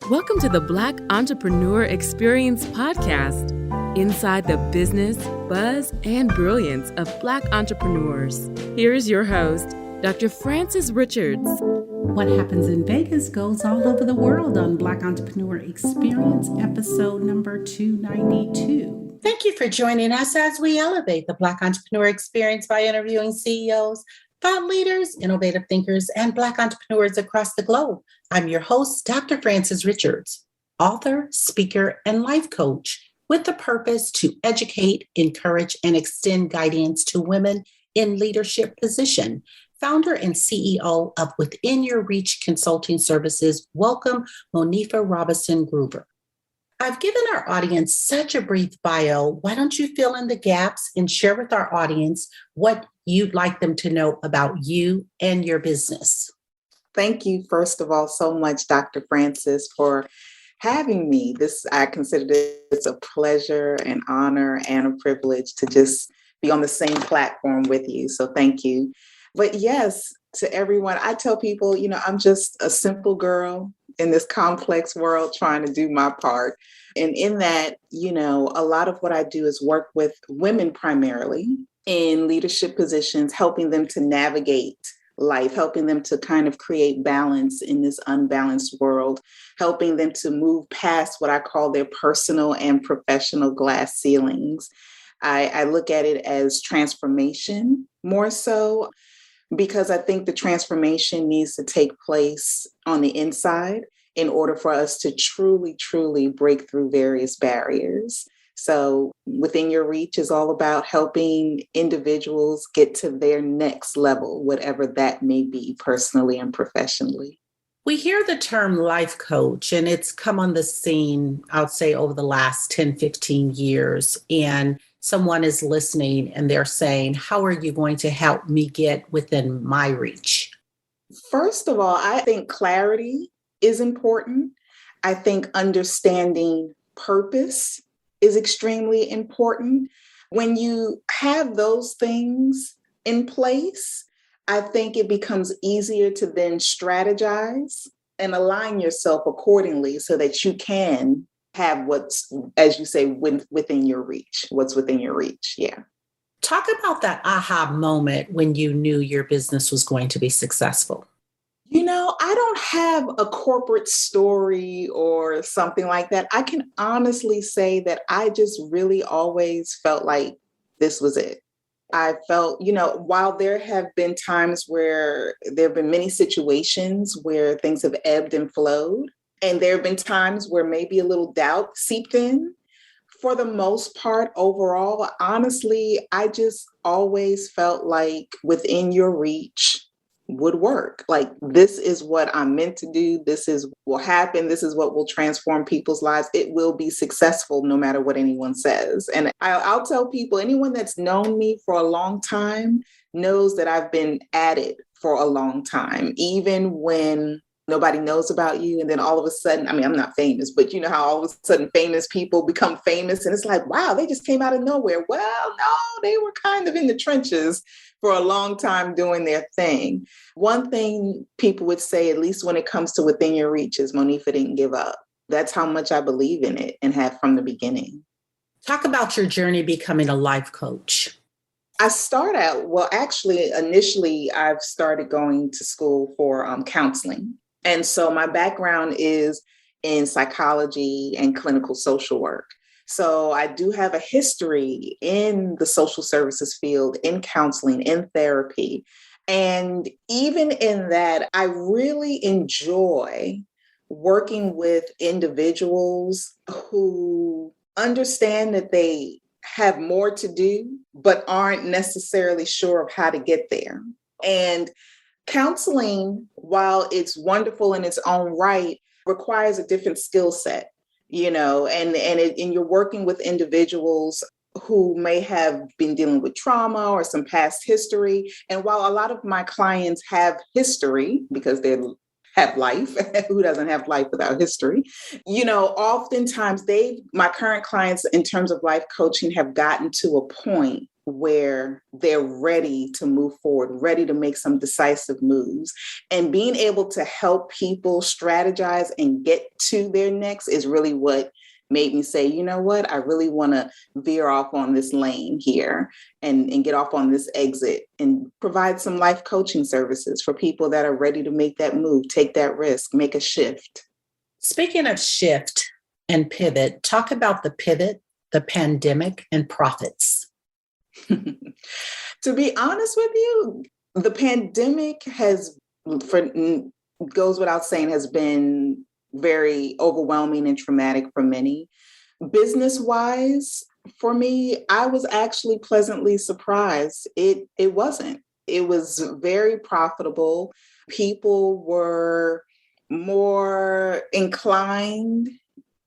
Welcome to the Black Entrepreneur Experience podcast, inside the business, buzz, and brilliance of Black entrepreneurs. Here is your host, Dr. Frances Richards. What happens in Vegas goes all over the world on Black Entrepreneur Experience, episode number 292. Thank you for joining us as we elevate the Black Entrepreneur Experience by interviewing CEOs, thought leaders, innovative thinkers, and Black entrepreneurs across the globe. I'm your host, Dr. Frances Richards, author, speaker, and life coach with the purpose to educate, encourage, and extend guidance to women in leadership position. Founder and CEO of Within Your Reach Consulting Services. Welcome, Monifa Robinson-Gruber. I've given our audience such a brief bio. Why don't you fill in the gaps and share with our audience what you'd like them to know about you and your business? Thank you, first of all, so much, Dr. Frances, for having me. I consider this a pleasure, an honor, and a privilege to just be on the same platform with you. So thank you. But yes, to everyone, I tell people, I'm just a simple girl in this complex world trying to do my part. And in that, a lot of what I do is work with women primarily in leadership positions, helping them to navigate life, helping them to kind of create balance in this unbalanced world, helping them to move past what I call their personal and professional glass ceilings. I look at it as transformation more so, because I think the transformation needs to take place on the inside in order for us to truly, truly break through various barriers. So Within Your Reach is all about helping individuals get to their next level, whatever that may be, personally and professionally. We hear the term life coach, and it's come on the scene, I would say, over the last 10, 15 years. And someone is listening and they're saying, how are you going to help me get within my reach? First of all, I think clarity is important. I think understanding purpose is extremely important. When you have those things in place, I think it becomes easier to then strategize and align yourself accordingly so that you can have what's, as you say, within your reach, what's within your reach. Yeah. Talk about that aha moment when you knew your business was going to be successful. I don't have a corporate story or something like that. I can honestly say that I just really always felt like this was it. I felt, while there have been times where there have been many situations where things have ebbed and flowed, and there have been times where maybe a little doubt seeped in, for the most part, overall, honestly, I just always felt like Within Your Reach would work. Like, this is what I'm meant to do. This is what will happen. This is what will transform people's lives. It will be successful no matter what anyone says. And I'll tell people, anyone that's known me for a long time knows that I've been at it for a long time, even when nobody knows about you. And then all of a sudden, I'm not famous, but you know how all of a sudden famous people become famous and it's like, wow, they just came out of nowhere. Well, no, they were kind of in the trenches for a long time doing their thing. One thing people would say, at least when it comes to Within Your Reach, is Monifa didn't give up. That's how much I believe in it and have from the beginning. Talk about your journey becoming a life coach. I start out, initially I've started going to school for counseling. And so my background is in psychology and clinical social work. So I do have a history in the social services field, in counseling, in therapy. And even in that, I really enjoy working with individuals who understand that they have more to do, but aren't necessarily sure of how to get there. And counseling, while it's wonderful in its own right, requires a different skill set, and you're working with individuals who may have been dealing with trauma or some past history. And while a lot of my clients have history because they have life, who doesn't have life without history? Oftentimes my current clients in terms of life coaching have gotten to a point where they're ready to move forward, ready to make some decisive moves. And being able to help people strategize and get to their next is really what made me say, you know what, I really want to veer off on this lane here and get off on this exit and provide some life coaching services for people that are ready to make that move, take that risk, make a shift. Speaking of shift and pivot, talk about the pivot, the pandemic, and profits. To be honest with you, the pandemic goes without saying, has been very overwhelming and traumatic for many. Business-wise, for me, I was actually pleasantly surprised. It wasn't. It was very profitable. People were more inclined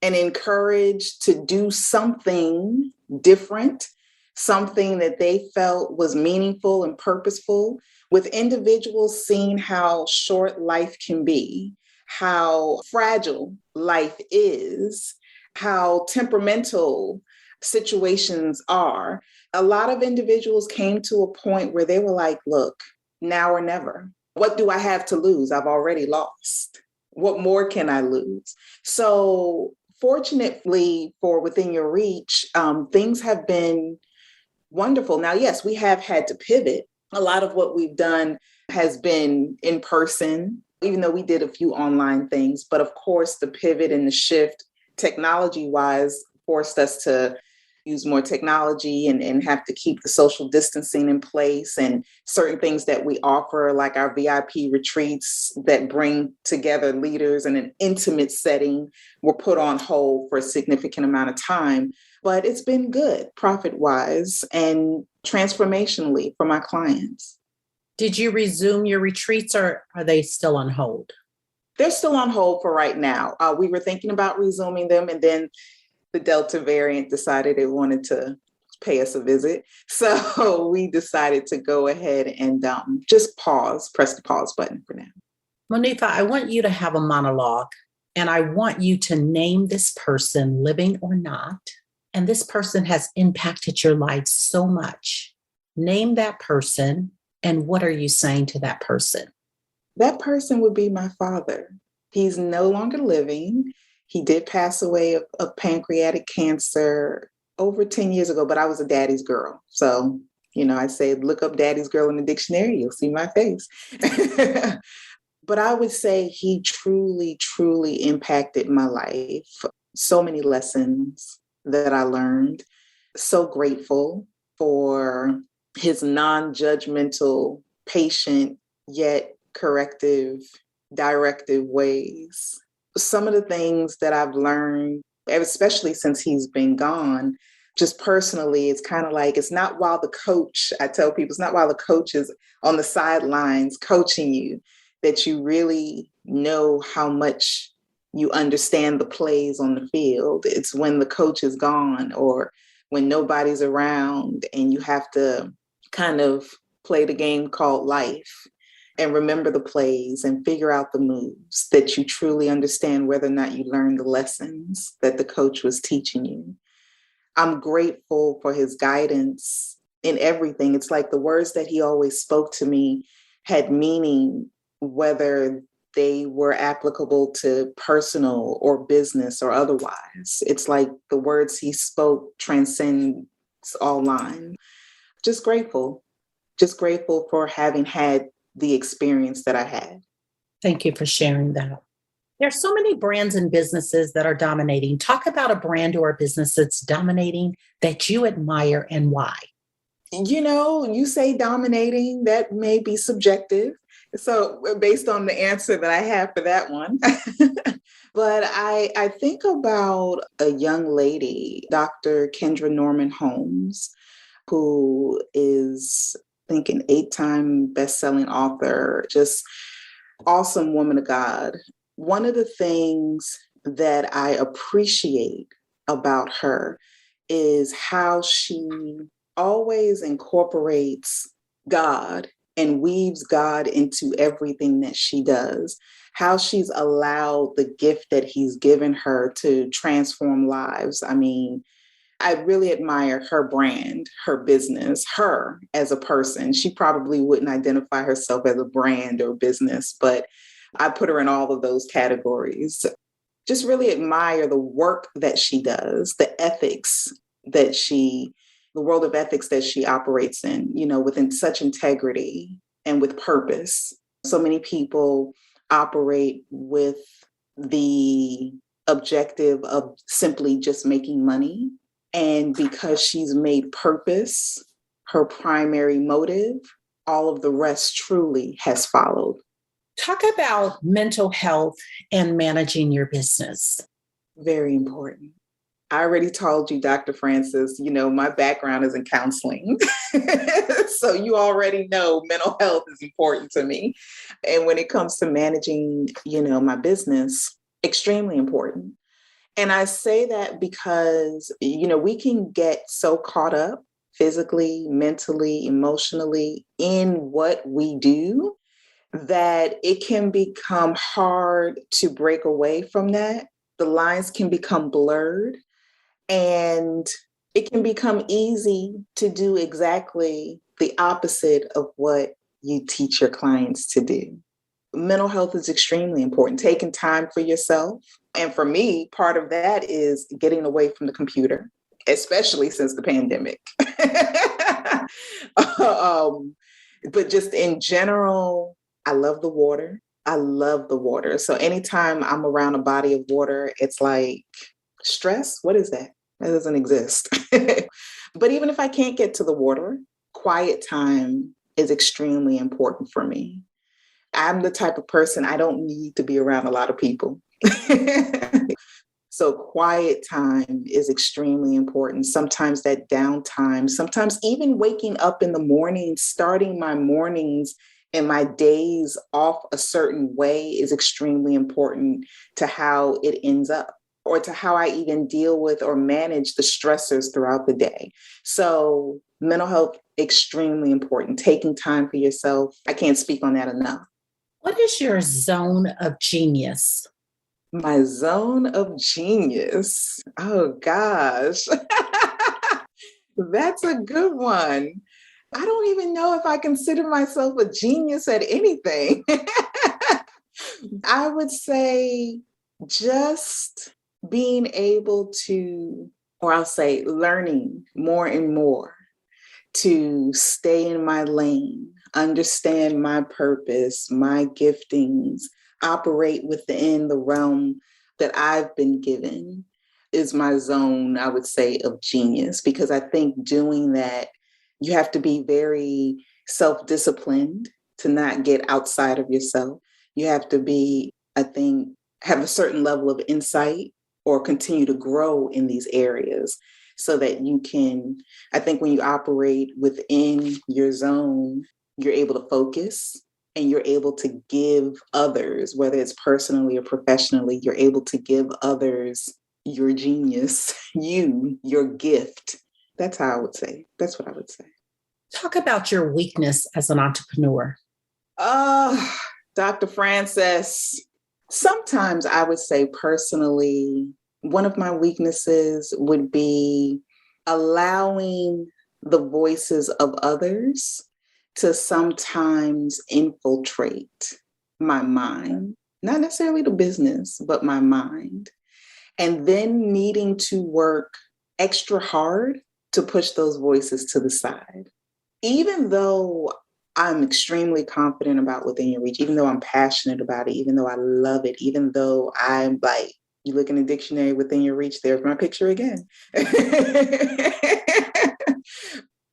and encouraged to do something different, something that they felt was meaningful and purposeful, with individuals seeing how short life can be, how fragile life is, how temperamental situations are. A lot of individuals came to a point where they were like, look, now or never. What do I have to lose? I've already lost. What more can I lose? So fortunately for Within Your Reach, things have been wonderful. Now, yes, we have had to pivot. A lot of what we've done has been in person, even though we did a few online things. But of course, the pivot and the shift technology-wise forced us to use more technology and have to keep the social distancing in place, and certain things that we offer, like our VIP retreats that bring together leaders in an intimate setting, were put on hold for a significant amount of time. But it's been good profit-wise and transformationally for my clients. Did you resume your retreats, or are they still on hold? They're still on hold for right now. We were thinking about resuming them, and then the Delta variant decided it wanted to pay us a visit. So we decided to go ahead and just press the pause button for now. Monifa, I want you to have a monologue, and I want you to name this person, living or not. And this person has impacted your life so much. Name that person, and what are you saying to that person? That person would be my father. He's no longer living. He did pass away of pancreatic cancer over 10 years ago, but I was a daddy's girl. So, I say, look up daddy's girl in the dictionary, you'll see my face. But I would say he truly, truly impacted my life. So many lessons that I learned. So grateful for his non-judgmental, patient, yet corrective, directive ways. Some of the things that I've learned, especially since he's been gone, just personally, it's kind of like, it's not while the coach, I tell people, it's not while the coach is on the sidelines coaching you that you really know how much you understand the plays on the field. It's when the coach is gone or when nobody's around and you have to kind of play the game called life and remember the plays and figure out the moves that you truly understand whether or not you learned the lessons that the coach was teaching you. I'm grateful for his guidance in everything. It's like the words that he always spoke to me had meaning, whether they were applicable to personal or business or otherwise. It's like the words he spoke transcends all lines. Just grateful for having had the experience that I had. Thank you for sharing that. There are so many brands and businesses that are dominating. Talk about a brand or a business that's dominating that you admire and why. You say dominating, that may be subjective. So based on the answer that I have for that one. But I think about a young lady, Dr. Kendra Norman Holmes, who is, I think, an 8-time best-selling author, just awesome woman of God. One of the things that I appreciate about her is how she always incorporates God and weaves God into everything that she does, how she's allowed the gift that he's given her to transform lives. I mean, I really admire her brand, her business, her as a person. She probably wouldn't identify herself as a brand or business, but I put her in all of those categories. Just really admire the work that she does, the ethics that the world of ethics that she operates in, within such integrity and with purpose. So many people operate with the objective of simply just making money. And because she's made purpose her primary motive, all of the rest truly has followed. Talk about mental health and managing your business. Very important. I already told you, Dr. Francis, my background is in counseling. So you already know mental health is important to me. And when it comes to managing, my business, extremely important. And I say that because, we can get so caught up physically, mentally, emotionally in what we do that it can become hard to break away from that. The lines can become blurred and it can become easy to do exactly the opposite of what you teach your clients to do. Mental health is extremely important, taking time for yourself. And for me, part of that is getting away from the computer, especially since the pandemic. But just in general, I love the water. I love the water. So anytime I'm around a body of water, it's like stress. What is that? That doesn't exist. But even if I can't get to the water, quiet time is extremely important for me. I'm the type of person, I don't need to be around a lot of people. So quiet time is extremely important. Sometimes that downtime, sometimes even waking up in the morning, starting my mornings and my days off a certain way is extremely important to how it ends up, or to how I even deal with or manage the stressors throughout the day. So mental health, extremely important. Taking time for yourself. I can't speak on that enough. What is your zone of genius? My zone of genius. Oh, gosh. That's a good one. I don't even know if I consider myself a genius at anything. I would say just being able to, or I'll say learning more and more to stay in my lane, understand my purpose, my giftings, operate within the realm that I've been given is my zone, I would say, of genius. Because I think doing that, you have to be very self-disciplined to not get outside of yourself. You have to be, I think, have a certain level of insight or continue to grow in these areas so that you can, I think when you operate within your zone, you're able to focus and you're able to give others, whether it's personally or professionally, you're able to give others your genius, your gift. That's how I would say. That's what I would say. Talk about your weakness as an entrepreneur. Dr. Francis, sometimes I would say personally, one of my weaknesses would be allowing the voices of others to sometimes infiltrate my mind, not necessarily the business, but my mind, and then needing to work extra hard to push those voices to the side. Even though I'm extremely confident about within your reach, even though I'm passionate about it, even though I love it, even though I'm like, you look in the dictionary, within your reach, there's my picture again.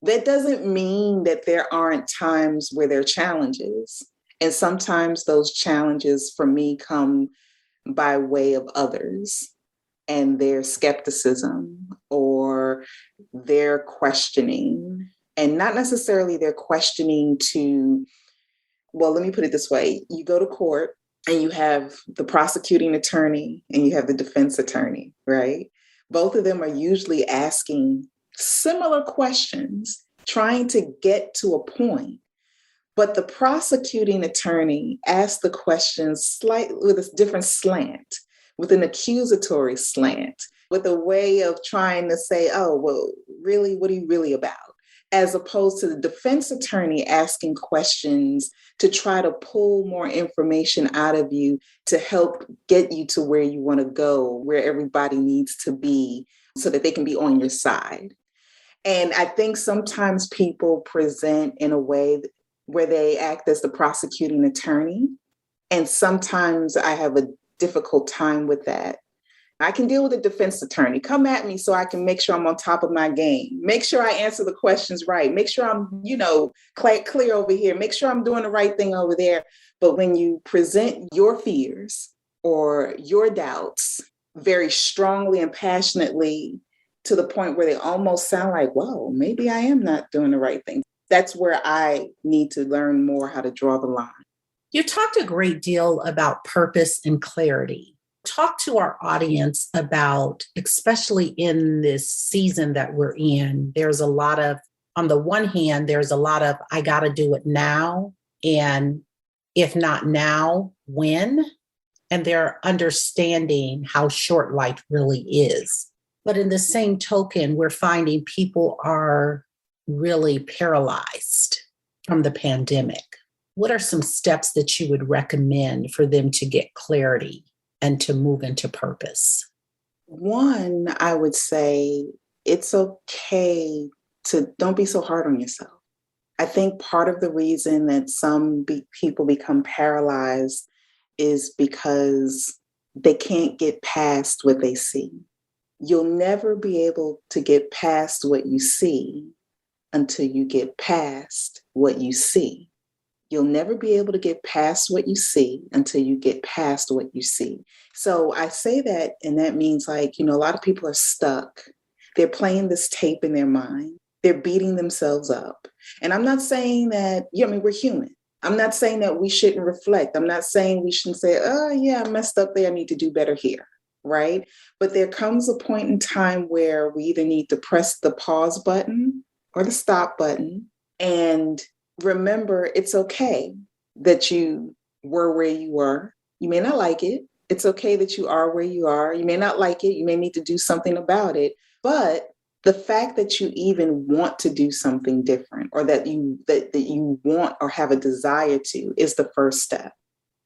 That doesn't mean that there aren't times where there are challenges. And sometimes those challenges for me come by way of others and their skepticism or their questioning. And not necessarily their questioning to, well, let me put it this way. You go to court and you have the prosecuting attorney and you have the defense attorney, right? Both of them are usually asking similar questions, trying to get to a point. But the prosecuting attorney asks the questions slightly with a different slant with an accusatory slant, with a way of trying to say, oh, well, really, what are you really about? As opposed to the defense attorney asking questions to try to pull more information out of you to help get you to where you want to go, where everybody needs to be so that they can be on your side. And I think sometimes people present in a way where they act as the prosecuting attorney. And sometimes I have a difficult time with that. I can deal with a defense attorney. Come at me so I can make sure I'm on top of my game. Make sure I answer the questions right. Make sure I'm, clear over here. Make sure I'm doing the right thing over there. But when you present your fears or your doubts very strongly and passionately to the point where they almost sound like, whoa, maybe I am not doing the right thing. That's where I need to learn more how to draw the line. You talked a great deal about purpose and clarity. Talk to our audience about, especially in this season that we're in, there's a lot of, on the one hand, there's a lot of, I got to do it now. And if not now, when? And they're understanding how short life really is. But in the same token, we're finding people are really paralyzed from the pandemic. What are some steps that you would recommend for them to get clarity and to move into purpose? One, I would say it's okay to don't be so hard on yourself. I think part of the reason that some people become paralyzed is because they can't get past what they see. You'll never be able to get past what you see until you get past what you see. You'll never be able to get past what you see until you get past what you see. So I say that, and that means a lot of people are stuck. They're playing this tape in their mind. They're beating themselves up. And I'm not saying that, we're human. I'm not saying that we shouldn't reflect. I'm not saying we shouldn't say, oh yeah, I messed up there. I need to do better here. Right? But there comes a point in time where we either need to press the pause button or the stop button and remember, it's okay that you were where you were. You may not like it. It's okay that you are where you are. You may not like it. You may need to do something about it. But the fact that you even want to do something different or that you want or have a desire to is the first step.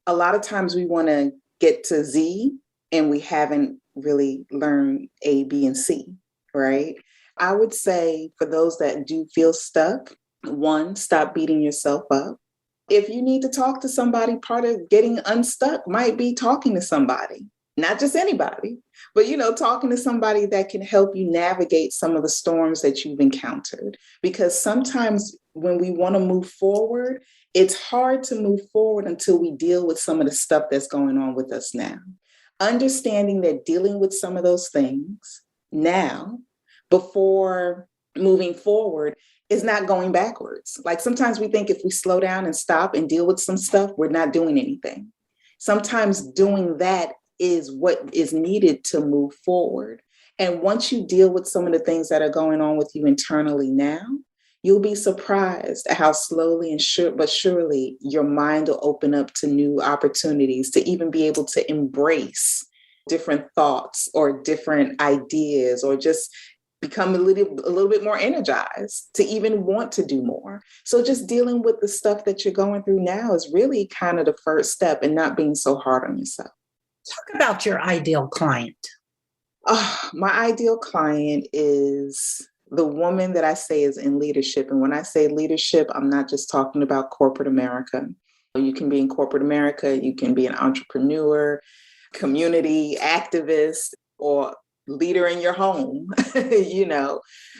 A lot of times we want to get to Z and we haven't really learned A, B, and C, right? I would say for those that do feel stuck, one, stop beating yourself up. If you need to talk to somebody, part of getting unstuck might be talking to somebody, not just anybody, but, talking to somebody that can help you navigate some of the storms that you've encountered. Because sometimes when we want to move forward, it's hard to move forward until we deal with some of the stuff that's going on with us now. Understanding that dealing with some of those things now before moving forward is not going backwards. Like sometimes we think if we slow down and stop and deal with some stuff, we're not doing anything. Sometimes doing that is what is needed to move forward. And once you deal with some of the things that are going on with you internally now, you'll be surprised at how slowly and surely your mind will open up to new opportunities to even be able to embrace different thoughts or different ideas or just become a little bit more energized to even want to do more. So just dealing with the stuff that you're going through now is really kind of the first step and not being so hard on yourself. Talk about your ideal client. My ideal client is the woman that I say is in leadership. And when I say leadership, I'm not just talking about corporate America. You can be in corporate America, you can be an entrepreneur, community activist, or leader in your home.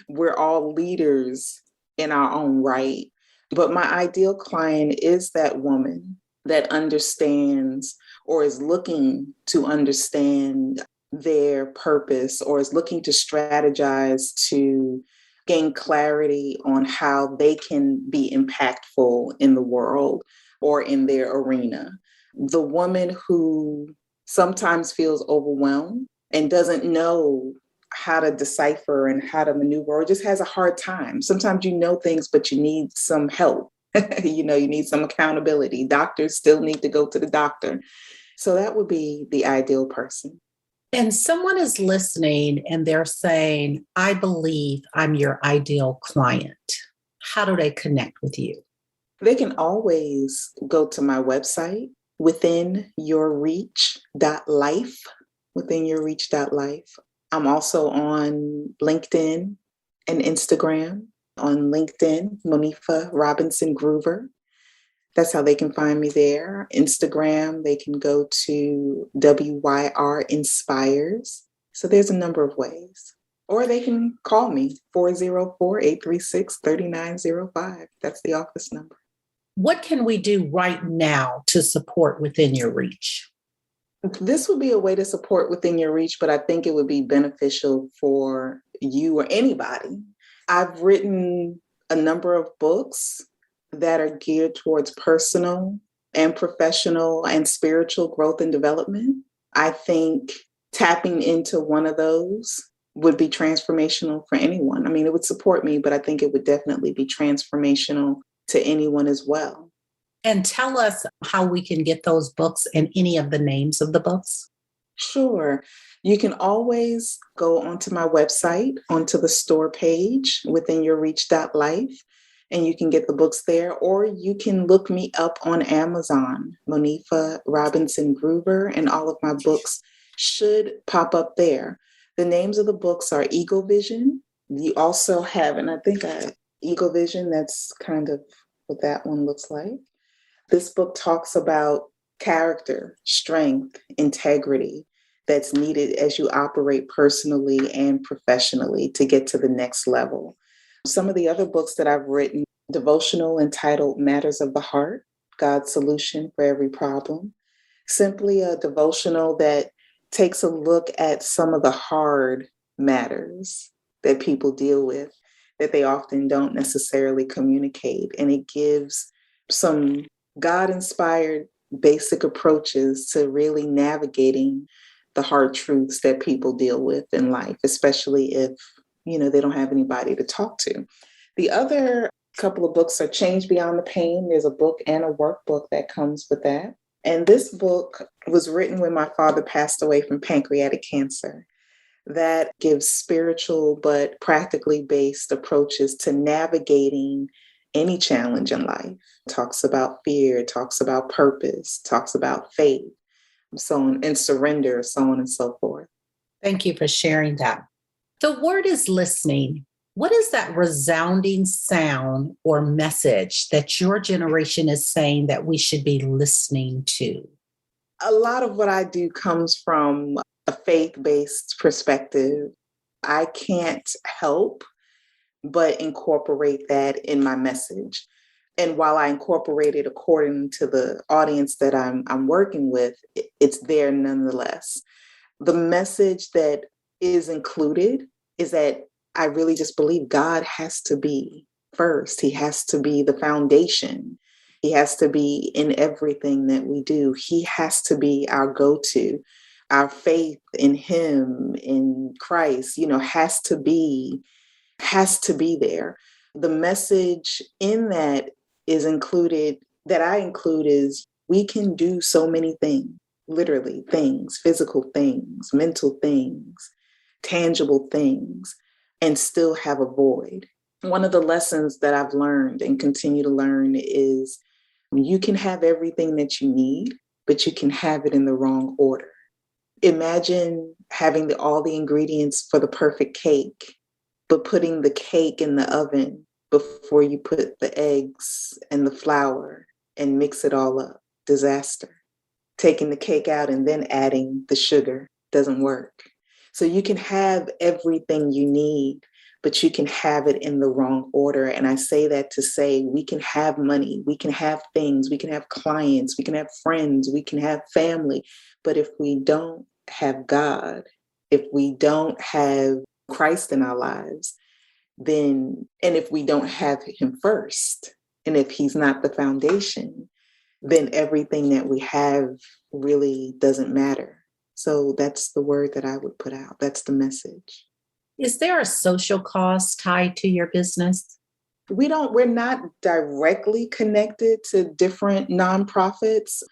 We're all leaders in our own right. But my ideal client is that woman that understands or is looking to understand their purpose or is looking to strategize to gain clarity on how they can be impactful in the world or in their arena. The woman who sometimes feels overwhelmed and doesn't know how to decipher and how to maneuver or just has a hard time. Sometimes you know things, but you need some help. You need some accountability. Doctors still need to go to the doctor. So that would be the ideal person. And someone is listening and they're saying, I believe I'm your ideal client. How do they connect with you? They can always go to my website, withinyourreach.life, withinyourreach.life. I'm also on LinkedIn and Instagram. On LinkedIn, Monifa Robinson Groover. That's how they can find me there. Instagram, they can go to WYR Inspires. So there's a number of ways. Or they can call me, 404-836-3905. That's the office number. What can we do right now to support Within Your Reach? This would be a way to support Within Your Reach, but I think it would be beneficial for you or anybody. I've written a number of books that are geared towards personal and professional and spiritual growth and development. I think tapping into one of those would be transformational for anyone. I mean, it would support me, but I think it would definitely be transformational to anyone as well. And tell us how we can get those books and any of the names of the books. Sure. You can always go onto my website, onto the store page, withinyourreach.life, and you can get the books there, or you can look me up on Amazon, Monifa Robinson Groover, and all of my books should pop up there. The names of the books are Eagle Vision. You also have, and I think Eagle Vision, that's kind of what that one looks like. This book talks about character, strength, integrity that's needed as you operate personally and professionally to get to the next level. Some of the other books that I've written, devotional entitled Matters of the Heart, God's Solution for Every Problem. Simply a devotional that takes a look at some of the hard matters that people deal with that they often don't necessarily communicate. And it gives some God-inspired basic approaches to really navigating the hard truths that people deal with in life, especially if, they don't have anybody to talk to. The other couple of books are Change Beyond the Pain. There's a book and a workbook that comes with that. And this book was written when my father passed away from pancreatic cancer. That gives spiritual but practically based approaches to navigating any challenge in life. It talks about fear, talks about purpose, talks about faith, so on, and surrender, so on and so forth. Thank you for sharing that. The word is listening. What is that resounding sound or message that your generation is saying that we should be listening to? A lot of what I do comes from a faith-based perspective. I can't help but incorporate that in my message. And while I incorporate it according to the audience that I'm working with, it's there nonetheless. The message that is included is that I really just believe God has to be first. He has to be the foundation. He has to be in everything that we do. He has to be our go-to. Our faith in him, in Christ, has to be there. The message in that is included, that I include, is we can do so many things, literally things, physical things, mental things, tangible things, and still have a void. One of the lessons that I've learned and continue to learn is you can have everything that you need, but you can have it in the wrong order. Imagine having all the ingredients for the perfect cake, but putting the cake in the oven before you put the eggs and the flour and mix it all up. Disaster. Taking the cake out and then adding the sugar doesn't work. So you can have everything you need, but you can have it in the wrong order. And I say that to say we can have money, we can have things, we can have clients, we can have friends, we can have family. But if we don't have God, if we don't have Christ in our lives, then, and if we don't have him first, and if he's not the foundation, then everything that we have really doesn't matter. So that's the word that I would put out. That's the message. Is there a social cost tied to your business? We're not directly connected to different nonprofits.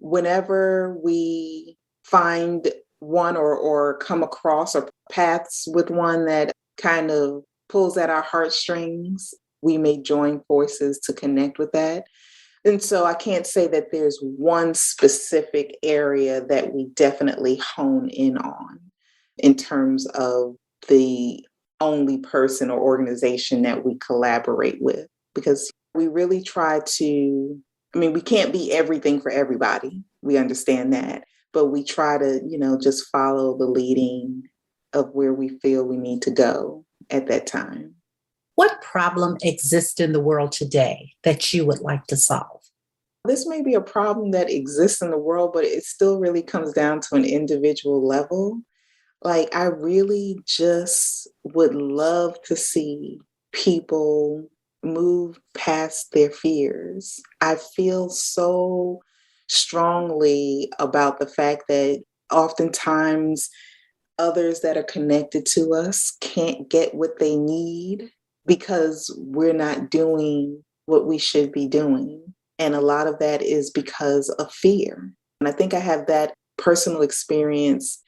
whenever we find one or come across or paths with one that kind of pulls at our heartstrings, we may join forces to connect with that. And so I can't say that there's one specific area that we definitely hone in on in terms of the only person or organization that we collaborate with, because we really try to, we can't be everything for everybody. We understand that, but we try to, just follow the leading of where we feel we need to go at that time. What problem exists in the world today that you would like to solve? This may be a problem that exists in the world, but it still really comes down to an individual level. Like, I really just would love to see people move past their fears. I feel so strongly about the fact that oftentimes others that are connected to us can't get what they need because we're not doing what we should be doing. And a lot of that is because of fear. And I think I have that personal experience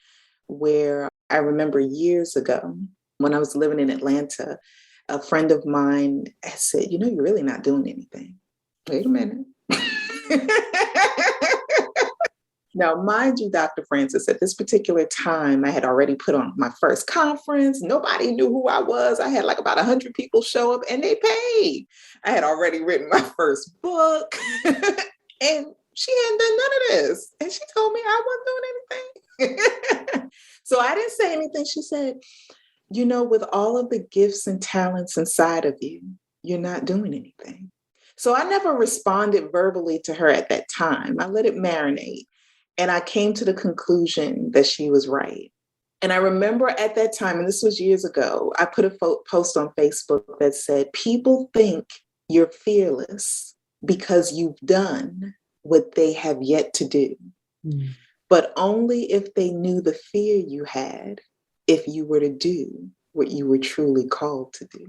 where I remember years ago when I was living in Atlanta, a friend of mine had said, you're really not doing anything. Wait a minute. Now, mind you, Dr. Francis, at this particular time, I had already put on my first conference. Nobody knew who I was. I had like about 100 people show up and they paid. I had already written my first book and she hadn't done none of this. And she told me I wasn't doing anything. So I didn't say anything. She said, with all of the gifts and talents inside of you, you're not doing anything. So I never responded verbally to her at that time. I let it marinate. And I came to the conclusion that she was right. And I remember at that time, and this was years ago, I put a post on Facebook that said, people think you're fearless because you've done what they have yet to do. But only if they knew the fear you had if you were to do what you were truly called to do.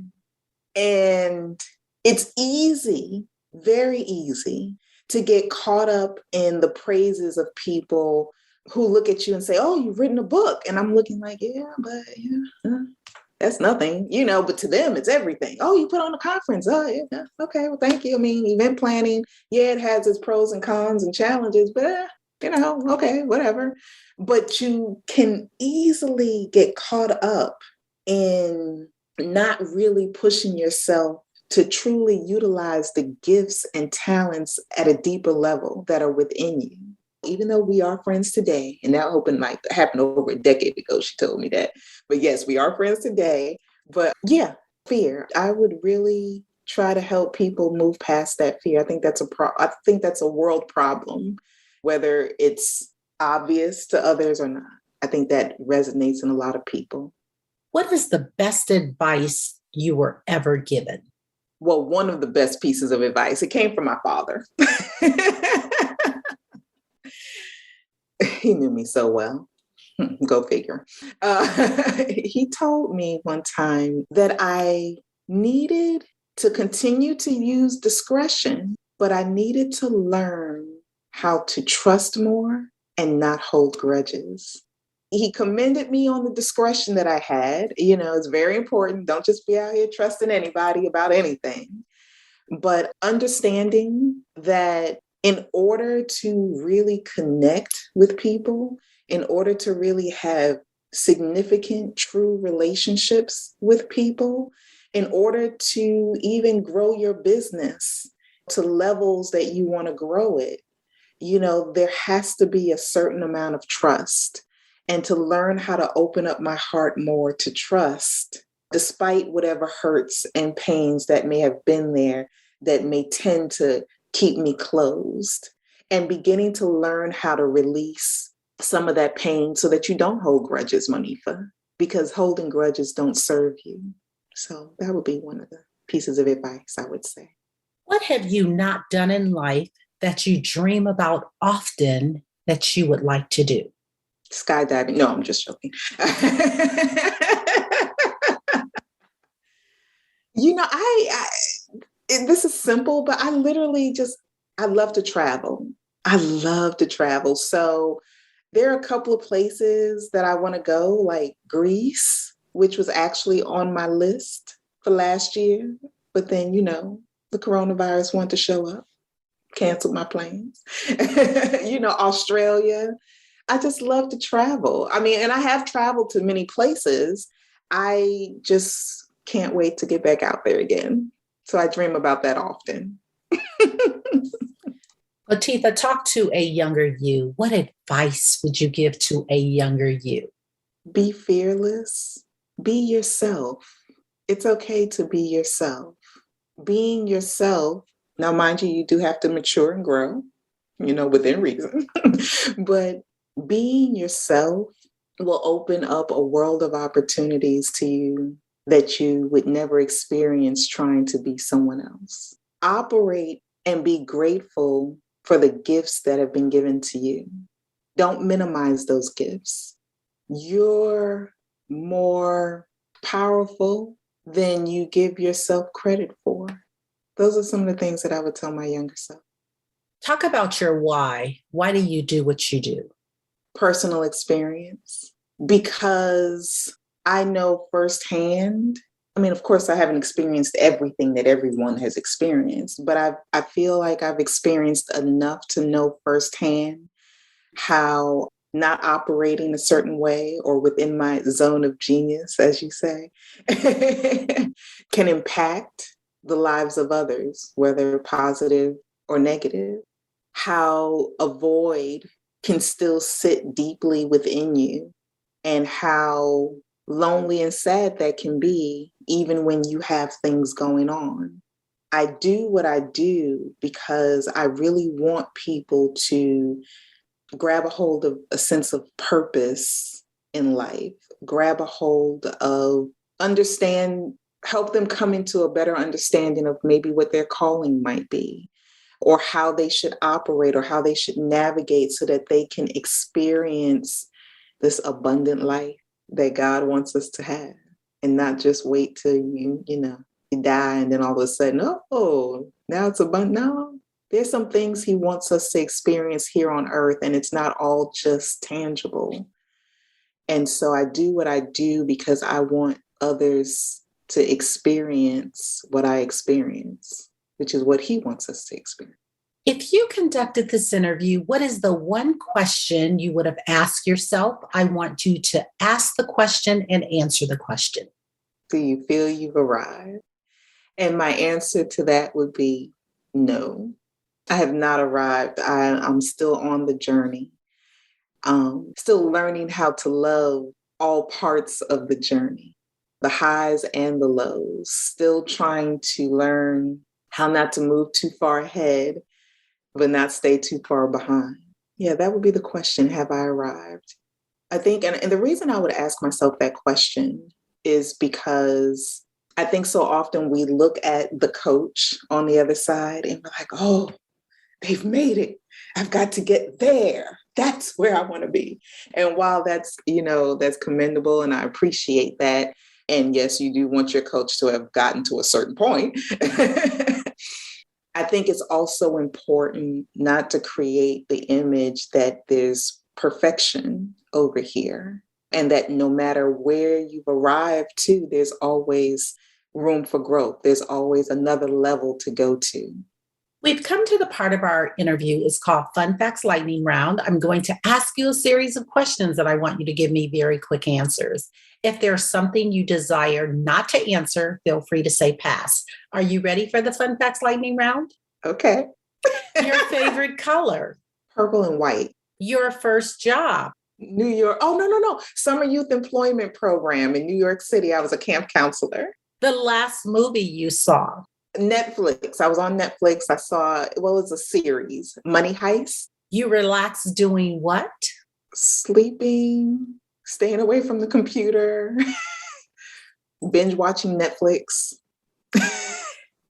And it's easy, very easy, to get caught up in the praises of people who look at you and say, oh, you've written a book. And I'm looking like, yeah, but that's nothing, but to them, it's everything. Oh, you put on a conference. Oh, yeah. Okay, well, thank you. Event planning, it has its pros and cons and challenges, but okay, whatever. But you can easily get caught up in not really pushing yourself to truly utilize the gifts and talents at a deeper level that are within you. Even though we are friends today, and that happened over a decade ago, she told me that. But yes, we are friends today. But yeah, fear. I would really try to help people move past that fear. I think that's a world problem, whether it's obvious to others or not. I think that resonates in a lot of people. What is the best advice you were ever given? Well, one of the best pieces of advice, it came from my father. He knew me so well. Go figure. He told me one time that I needed to continue to use discretion, but I needed to learn how to trust more and not hold grudges. He commended me on the discretion that I had. It's very important. Don't just be out here trusting anybody about anything. But understanding that in order to really connect with people, in order to really have significant, true relationships with people, in order to even grow your business to levels that you want to grow it, there has to be a certain amount of trust. And to learn how to open up my heart more to trust, despite whatever hurts and pains that may have been there that may tend to keep me closed, and beginning to learn how to release some of that pain so that you don't hold grudges, Monifa, because holding grudges don't serve you. So that would be one of the pieces of advice I would say. What have you not done in life that you dream about often that you would like to do? Skydiving. No, I'm just joking. This is simple, but I literally I love to travel. I love to travel. So there are a couple of places that I want to go, like Greece, which was actually on my list for last year. But then, the coronavirus wanted to show up, canceled my plans. Australia. I just love to travel. I mean, and I have traveled to many places. I just can't wait to get back out there again. So I dream about that often. Latifah, talk to a younger you. What advice would you give to a younger you? Be fearless. Be yourself. It's okay to be yourself. Being yourself, now mind you, you do have to mature and grow, within reason. But being yourself will open up a world of opportunities to you that you would never experience trying to be someone else. Operate and be grateful for the gifts that have been given to you. Don't minimize those gifts. You're more powerful than you give yourself credit for. Those are some of the things that I would tell my younger self. Talk about your why. Why do you do what you do? Personal experience. Because I know firsthand, I mean, of course, I haven't experienced everything that everyone has experienced, but I feel like I've experienced enough to know firsthand how not operating a certain way or within my zone of genius, as you say, can impact the lives of others, whether positive or negative. How a void can still sit deeply within you, and how lonely and sad that can be, even when you have things going on. I do what I do because I really want people to grab a hold of a sense of purpose in life, grab a hold of help them come into a better understanding of maybe what their calling might be, or how they should operate, or how they should navigate so that they can experience this abundant life that God wants us to have, and not just wait till you die and then all of a sudden, oh, now it's abundant. No, there's some things he wants us to experience here on earth, and it's not all just tangible. And so I do what I do because I want others to experience what I experience, which is what he wants us to experience. If you conducted this interview, what is the one question you would have asked yourself? I want you to ask the question and answer the question. Do you feel you've arrived? And my answer to that would be no. I have not arrived. I'm still on the journey. Still learning how to love all parts of the journey, the highs and the lows. Still trying to learn how not to move too far ahead, but not stay too far behind. Yeah, that would be the question. Have I arrived? I think, and the reason I would ask myself that question is because I think so often we look at the coach on the other side and we're like, oh, they've made it. I've got to get there. That's where I want to be. And while that's commendable, and I appreciate that. And yes, you do want your coach to have gotten to a certain point. I think it's also important not to create the image that there's perfection over here, and that no matter where you've arrived to, there's always room for growth. There's always another level to go to. We've come to the part of our interview. It's called Fun Facts Lightning Round. I'm going to ask you a series of questions that I want you to give me very quick answers. If there's something you desire not to answer, feel free to say pass. Are you ready for the Fun Facts Lightning Round? Okay. Your favorite color? Purple and white. Your first job? New York. Oh, no. Summer Youth Employment Program in New York City. I was a camp counselor. The last movie you saw? Netflix. I was on Netflix. I saw, it was a series, Money Heist. You relax doing what? Sleeping, staying away from the computer, binge watching Netflix.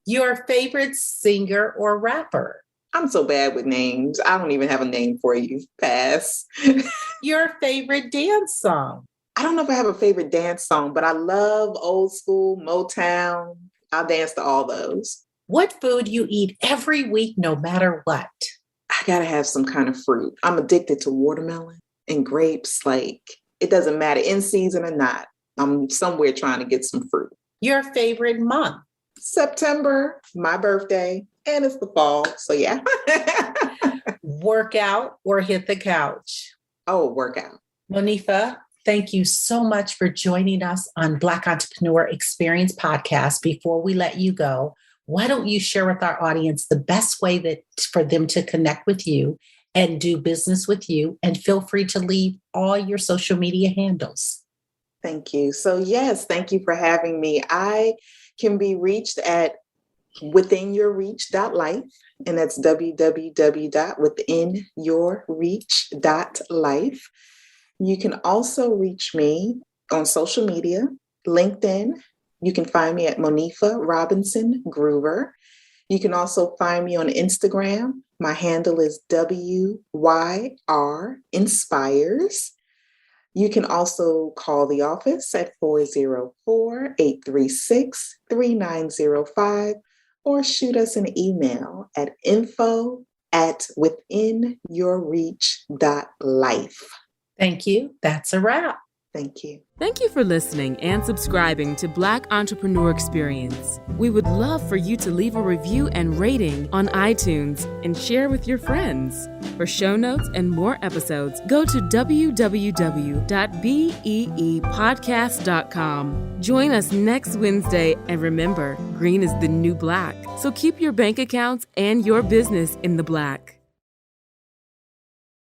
Your favorite singer or rapper? I'm so bad with names. I don't even have a name for you. Pass. Your favorite dance song? I don't know if I have a favorite dance song, but I love old school Motown. I'll dance to all those. What food you eat every week, no matter what? I gotta have some kind of fruit. I'm addicted to watermelon and grapes. Like, it doesn't matter in season or not. I'm somewhere trying to get some fruit. Your favorite month? September, my birthday, and it's the fall. So yeah. Workout or hit the couch? Oh, workout. Monifa, thank you so much for joining us on Black Entrepreneur Experience Podcast. Before we let you go, why don't you share with our audience the best way that for them to connect with you and do business with you? And feel free to leave all your social media handles. Thank you. So yes, thank you for having me. I can be reached at withinyourreach.life, and that's www.withinyourreach.life. You can also reach me on social media, LinkedIn. You can find me at Monifa Robinson Groover. You can also find me on Instagram. My handle is WYR Inspires. You can also call the office at 404-836-3905 or shoot us an email at info@withinyourreach.life. Thank you. That's a wrap. Thank you. Thank you for listening and subscribing to Black Entrepreneur Experience. We would love for you to leave a review and rating on iTunes and share with your friends. For show notes and more episodes, go to www.beepodcast.com. Join us next Wednesday, and remember, green is the new black. So keep your bank accounts and your business in the black.